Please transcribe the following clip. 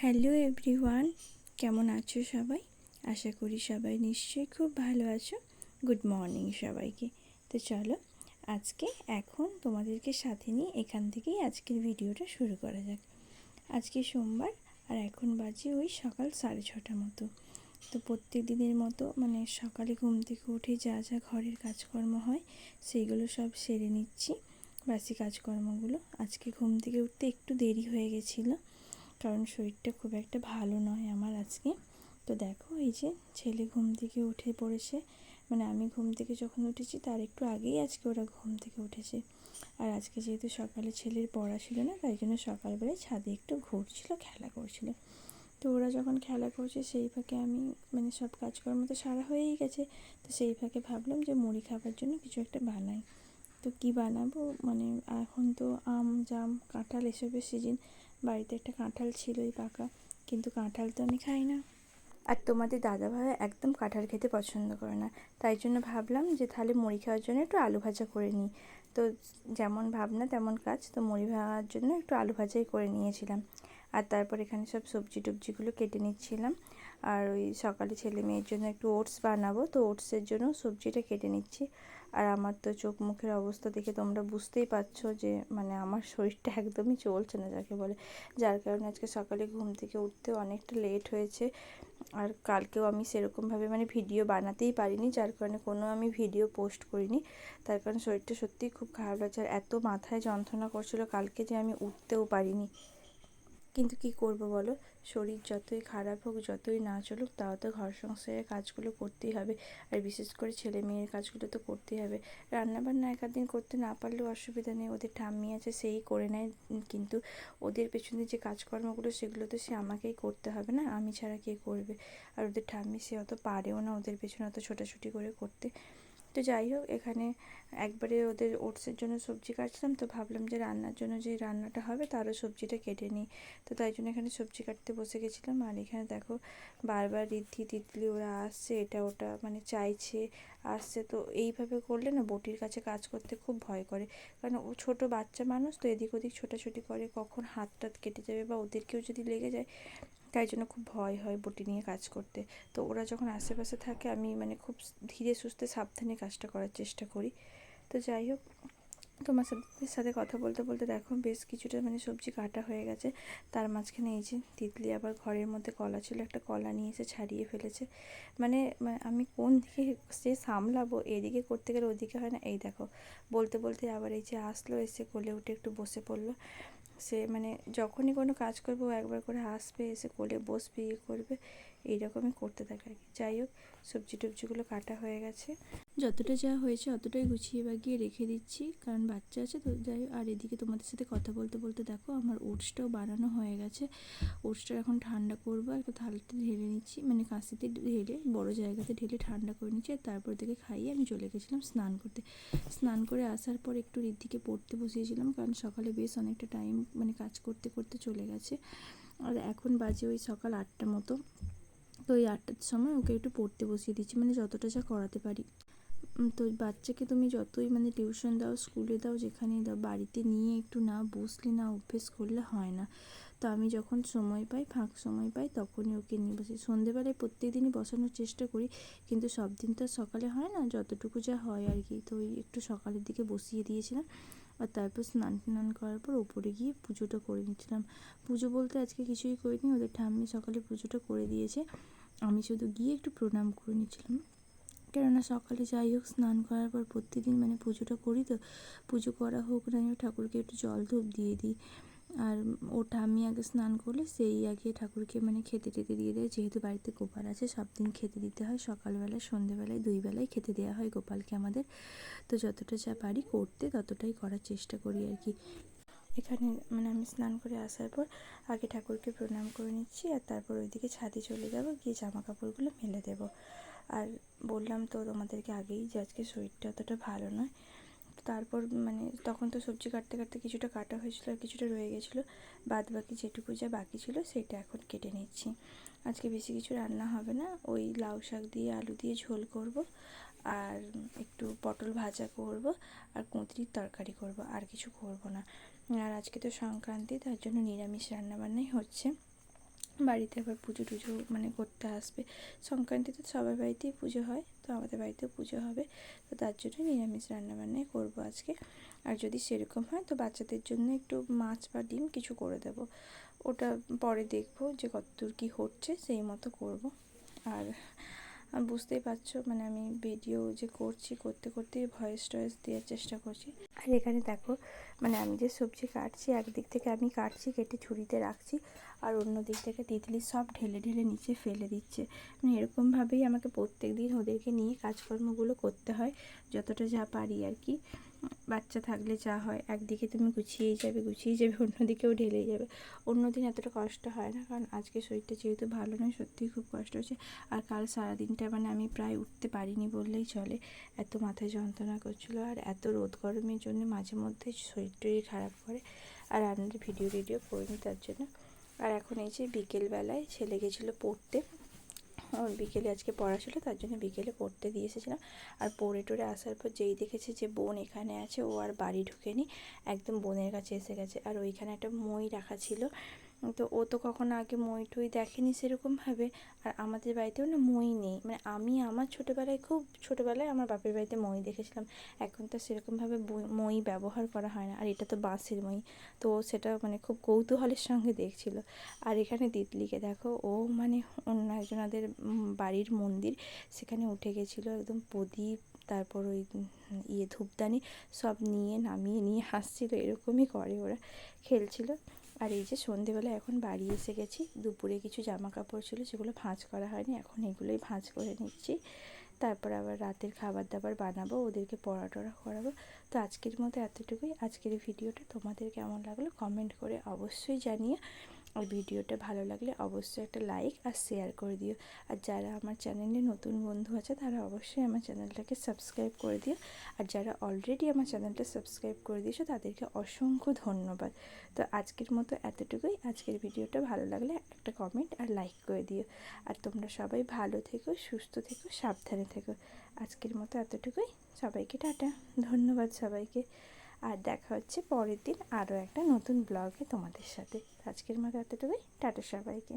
Hello everyone, কেমন আছো সবাই? আশা করি সবাই নিশ্চয়ই খুব ভালো আছো। গুড মর্নিং সবাইকে। তো চলো আজকে এখন তোমাদেরকে সাথে নিয়ে এখান থেকেই আজকের ভিডিওটা শুরু করা যাক। আজকে সোমবার আর এখন বাজে ওই সকাল 6:30 মতো। তো প্রত্যেক দিনের মতো সকালে ঘুম থেকে উঠে যা যা ঘরের কাজকর্ম হয় সেইগুলো সব সেরে নিচ্ছি, বাসি কাজকর্মগুলো। আজকে ঘুম থেকে উঠতে একটু দেরি হয়ে গেছিলো, কারণ শরীরটা খুব একটা ভালো নয় আমার আজকে। তো দেখো এই যে ছেলে ঘুম থেকে উঠে পড়েছে, আমি ঘুম থেকে যখন উঠেছি তার একটু আগেই আজকে ওরা ঘুম থেকে উঠেছে। আর আজকে যেহেতু সকালে ছেলের পড়া ছিল না, তাই জন্য সকালবেলায় ছাদে একটু ঘুরছিল, খেলা করছিল। তো ওরা যখন খেলা করছে সেই ফাঁকে আমি সব কাজকর্ম তো সারা হয়েই গেছে। তো সেই ফাঁকে ভাবলাম যে মুড়ি খাবার জন্য কিছু একটা বানাই। তো কি বানাবো, এখন তো আম জাম কাঁঠাল এসবের সিজন। বাড়িতে একটা কাঁঠাল ছিলই পাকা, কিন্তু কাঁঠাল তো আমি খাই না, আর তোমাদের দাদাভাই একদম কাঁঠাল খেতে পছন্দ করে না। তাই জন্য ভাবলাম যে তাহলে মুড়ি খাওয়ার জন্য একটু আলু ভাজা করে নিই। তো যেমন ভাবনা তেমন কাজ, তো মুড়ি ভাজার জন্য একটু আলু ভাজাই করে নিয়েছিলাম। আর তারপর এখানে সব সবজি টবজিগুলো কেটে নিচ্ছিলাম। আর ওই সকালে ছেলে মেয়ের জন্য একটু ওটস বানাবো, তো ওটসের জন্য সবজিটা কেটে নিচ্ছি। আর আমার তো চোখ মুখের অবস্থা দেখে তোমরা বুঝতেই পারছো যে আমার শরীরটা একদমই চলছে না যাকে বলে। যার কারণে আজকে সকালে ঘুম থেকে উঠতেও অনেকটা লেট হয়েছে। আর কালকেও আমি সেরকমভাবে ভিডিও বানাতেই পারিনি, যার কারণে কোনো আমি ভিডিও পোস্ট করিনি। তার কারণে শরীরটা সত্যিই খুব খারাপ লাগছে, আর এত মাথায় যন্ত্রণা করছিলো কালকে যে আমি উঠতেও পারিনি। কিন্তু কি করব বলো, শরীর যতই খারাপ হোক, যতই না চলুক, তাও তো ঘর সংসারের কাজগুলো করতেই হবে। আর বিশেষ করে ছেলে মেয়ের কাজগুলো তো করতেই হবে। রান্নাবান্না এক আধ দিন করতে না পারলেও অসুবিধা নেই, ওদের ঠাম্মি আছে সেই করে নেয়। কিন্তু ওদের পেছনে যে কাজকর্মগুলো সেগুলো তো সে আমাকেই করতে হবে না, আমি ছাড়া কে করবে? আর ওদের ঠাম্মি সে অত পারেও না ওদের পেছনে অত ছোটাছুটি করে করতে। তো যাই হোক, এখানে একবারে ওদের ওটসের জন্য সবজি কাটছিলাম, তো ভাবলাম যে রান্নার জন্য যে রান্নাটা হবে তারও সবজিটা কেটে নিই। তো তাই জন্য এখানে সবজি কাটতে বসে গেছিলাম। আর এখানে দেখো বারবার রিদ্ধি তিতলি ওরা আসছে, এটা ওটা চাইছে, আসছে। তো এইভাবে করলে না বটির কাছে কাজ করতে খুব ভয় করে, কারণ ও ছোটো বাচ্চা মানুষ, তো এদিক ওদিক ছোটাছুটি করে, কখন হাত টাত কেটে যাবে বা ওদেরকেও যদি লেগে যায়, তাই জন্য খুব ভয় হয় বটি নিয়ে কাজ করতে। তো ওরা যখন আশেপাশে থাকে আমি খুব ধীরে সুস্থে সাবধানে কাজটা করার চেষ্টা করি। তো যাই হোক, তোমার সাথে কথা বলতে বলতে দেখো বেশ কিছুটা সবজি কাটা হয়ে গেছে। তার মাঝখানে এই যে তিতলি আবার ঘরের মধ্যে কলা ছিল, একটা কলা নিয়ে এসে ছাড়িয়ে ফেলেছে। আমি কোন দিকে সে সামলাবো, এদিকে করতে গেলে ওদিকে হয় না। এই দেখো বলতে বলতে আবার এই যে আসলো, এসে কোলে উঠে একটু বসে পড়লো। সে যখনই কোনো কাজ করবো একবার করে আসবে, এসে কোলে বসবে, ইয়ে করবে, এইরকমই করতে থাকে আর কি। যাই হোক, সবজি টবজিগুলো কাটা হয়ে গেছে, যতটা যা হয়েছে অতটাই গুছিয়ে বাগিয়ে রেখে দিচ্ছি, কারণ বাচ্চা আছে তো। যাই হোক, আর এদিকে তোমাদের সাথে কথা বলতে বলতে দেখো আমার ওটসটাও বানানো হয়ে গেছে। ওটসটা এখন ঠান্ডা করবো, একটা থালাতে ঢেলে নিচ্ছি, কাঁচিতে ঢেলে বড় জায়গাতে ঢেলে ঠান্ডা করে নিচ্ছি। আর তারপর থেকে খাইয়ে আমি চলে গেছিলাম স্নান করতে। স্নান করে আসার পর একটু ঋদ্ধিকে পড়তে বসিয়েছিলাম, কারণ সকালে বেশ অনেকটা টাইম কাজ করতে করতে চলে গেছে। আর এখন বাজে ওই সকাল 8টা মতো। তো ওই 8টার সময় ওকে একটু পড়তে বসিয়ে দিচ্ছি, যতটা যা করাতে পারি। তো বাচ্চাকে তুমি যতই টিউশন দাও, স্কুলে দাও, যেখানেই দাও, বাড়িতে নিয়ে একটু না বসলে, না অভ্যেস করলে হয় না। তো আমি যখন সময় পাই, ফাঁক সময় পাই, তখনই ওকে নিয়ে বসি। সন্ধেবেলায় প্রত্যেক দিনই বসানোর চেষ্টা করি, কিন্তু সব দিন তো সকালে হয় না, যতটুকু যা হয় আর কি। তো ওই একটু সকালের দিকে বসিয়ে দিয়েছিলাম। আর তারপর স্নান টান করার পর ওপরে গিয়ে পুজোটা করে নিচ্ছিলাম। পুজো বলতে আজকে কিছুই করিনি, ওদের ঠাম্মি সকালে পুজোটা করে দিয়েছে। আমি শুধু গিয়ে একটু প্রণাম করে নিচ্ছিলাম, কেননা সকালে যাই হোক স্নান করার পর প্রতিদিন পুজোটা করি। তো পুজো করা হোক না হোক, ঠাকুরকে একটু জল ধূপ দিয়ে দিই। আর ও ঠাম্মি আগে স্নান করলে সেই আগে ঠাকুরকে খেতে টেতে দিয়ে দেয়, যেহেতু বাড়িতে গোপাল আছে সব দিন খেতে দিতে হয়, সকালবেলায় সন্ধেবেলায় 2 বেলায় খেতে দেওয়া হয় গোপালকে আমাদের। তো যতটা যা পারি করতে ততটাই করার চেষ্টা করি আর কি। এখানে আমি স্নান করে আসার পর আগে ঠাকুরকে প্রণাম করে নিচ্ছি, আর তারপর ওইদিকে ছাদে চলে যাব, গিয়ে জামা কাপড়গুলো মেলে দেবো। আর বললাম তো তোমাদেরকে আগেই যে আজকে শরীরটা অতটা ভালো নয়। তারপর তখন তো সবজি কাটতে কাটতে কিছুটা কাটা হয়েছিলো আর কিছুটা রয়ে গেছিলো, বাদ বাকি যেটুকু যা বাকি ছিল সেটা এখন কেটে নিচ্ছি। আজকে বেশি কিছু রান্না হবে না, ওই লাউ শাক দিয়ে আলু দিয়ে ঝোল করব, আর একটু পটল ভাজা করব, আর কুঁদরির তরকারি করব, আর কিছু করব না। আর আজকে তো সংক্রান্তি, তার জন্য নিরামিষ রান্নাবান্নাই হচ্ছে। বাড়িতে আবার পুজো টুজো মানে করতে আসবে। সংক্রান্তিতে সবার বাড়িতেই পুজো হয়, তো আমাদের বাড়িতেও পুজো হবে, তো তার জন্য নিরামিষ রান্নাবান্নাই করবো আজকে। আর যদি সেরকম হয় তো বাচ্চাদের জন্য একটু মাছ বা ডিম কিছু করে দেবো, ওটা পরে দেখবো যে কতদূর কী হচ্ছে সেই মতো করব। আর বুঝতেই পারছো মানে আমি ভিডিও যে করছি, করতে করতে ভয়েস টয়েস দেওয়ার চেষ্টা করছি। আর এখানে দেখো মানে আমি যে সবজি কাটছি, একদিক থেকে আমি কাটছি, কেটে ঝুড়িতে রাখছি, আর অন্য দিক থেকে তিতলি সব ঢেলে ঢেলে নিচে ফেলে দিচ্ছে। মানে এরকমভাবেই আমাকে প্রত্যেক দিন ওদেরকে নিয়ে কাজকর্মগুলো করতে হয়, যতটা যা পারি আর কি। বাচ্চা থাকলে যা হয়, একদিকে তুমি গুছিয়েই যাবে অন্যদিকেও ঢেলেই যাবে। অন্যদিন এতটা কষ্ট হয় না, কারণ আজকে শরীরটা যেহেতু ভালো নয়, সত্যিই খুব কষ্ট হচ্ছে। আর কাল সারাদিনটা মানে আমি প্রায় উঠতে পারিনি বললেই চলে, এত মাথায় যন্ত্রণা করছিলো। আর এত রোদ গরমের জন্য মাঝে মধ্যে শরীর টরীর খারাপ করে, আর আপনাদের ভিডিও করিনি তার জন্য। আর এখন এই যে বিকেলবেলায় ছেলে গেছিলো পড়তে, ওর বিকেলে আজকে পড়া ছিল, তার জন্য বিকেলে পড়তে দিয়ে এসেছিলাম। আর পড়ে টড়ে আসার পর যেই দেখেছে যে বোন এখানে আছে, ও আর বাড়ি ঢুকেনি, একদম বোনের কাছে এসে গেছে। আর ওইখানে একটা মই রাখা ছিল, তো ও তো কখনো আগে মই টই দেখেনি সেরকমভাবে। আর আমাদের বাড়িতেও না মই নেই, মানে আমি আমার ছোটোবেলায় খুব ছোটোবেলায় আমার বাপের বাড়িতে মই দেখেছিলাম, এখন তো সেরকমভাবে মই ব্যবহার করা হয় না। আর এটা তো বাঁশের মই, তো সেটা মানে খুব কৌতূহলের সঙ্গে দেখছিল। আর এখানে তিতলিকে দেখো, ও মানে অন্য একজনাদের বাড়ির মন্দির, সেখানে উঠে গেছিলো, একদম প্রদীপ, তারপর ওই ধূপদানি সব নিয়ে নামিয়ে নিয়ে আসছিলো, এরকমই করে ওরা, খেলছিল। আর এই যে সন্ধেবেলা এখন বাড়ি এসে গেছি, দুপুরে কিছু জামা কাপড় ছিল যেগুলো ভাঁজ করা হয়নি, এখন এগুলোই ভাঁজ করে নিচ্ছি। তারপর আবার রাতের খাবার দাবার বানাবো, ওদেরকে পড়া টড়া করাবো। তো আজকের মতো এতটুকুই। আজকের ভিডিওটা তোমাদের কেমন লাগলো কমেন্ট করে অবশ্যই জানিও। আর ভিডিওটা ভালো লাগলে অবশ্যই একটা লাইক আর শেয়ার করে দিও। আর যারা আমার চ্যানেলে নতুন বন্ধু আছে তারা অবশ্যই আমার চ্যানেলটাকে সাবস্ক্রাইব করে দিও। আর যারা অলরেডি আমার চ্যানেলটা সাবস্ক্রাইব করে দিয়েছো তাদেরকে অসংখ্য ধন্যবাদ। তো আজকের মতো এতটুকুই। আজকের ভিডিওটা ভালো লাগলে একটা কমেন্ট আর লাইক করে দিও। আর তোমরা সবাই ভালো থেকো, সুস্থ থেকো, সাবধানে থেকো। আজকের মতো এতটুকুই। সবাইকে টাটা, ধন্যবাদ সবাইকে। আর দেখা হচ্ছে পরের দিন আরও একটা নতুন ব্লগে তোমাদের সাথে। আজকের মতো এতটুকুই, টাটা সবাইকে।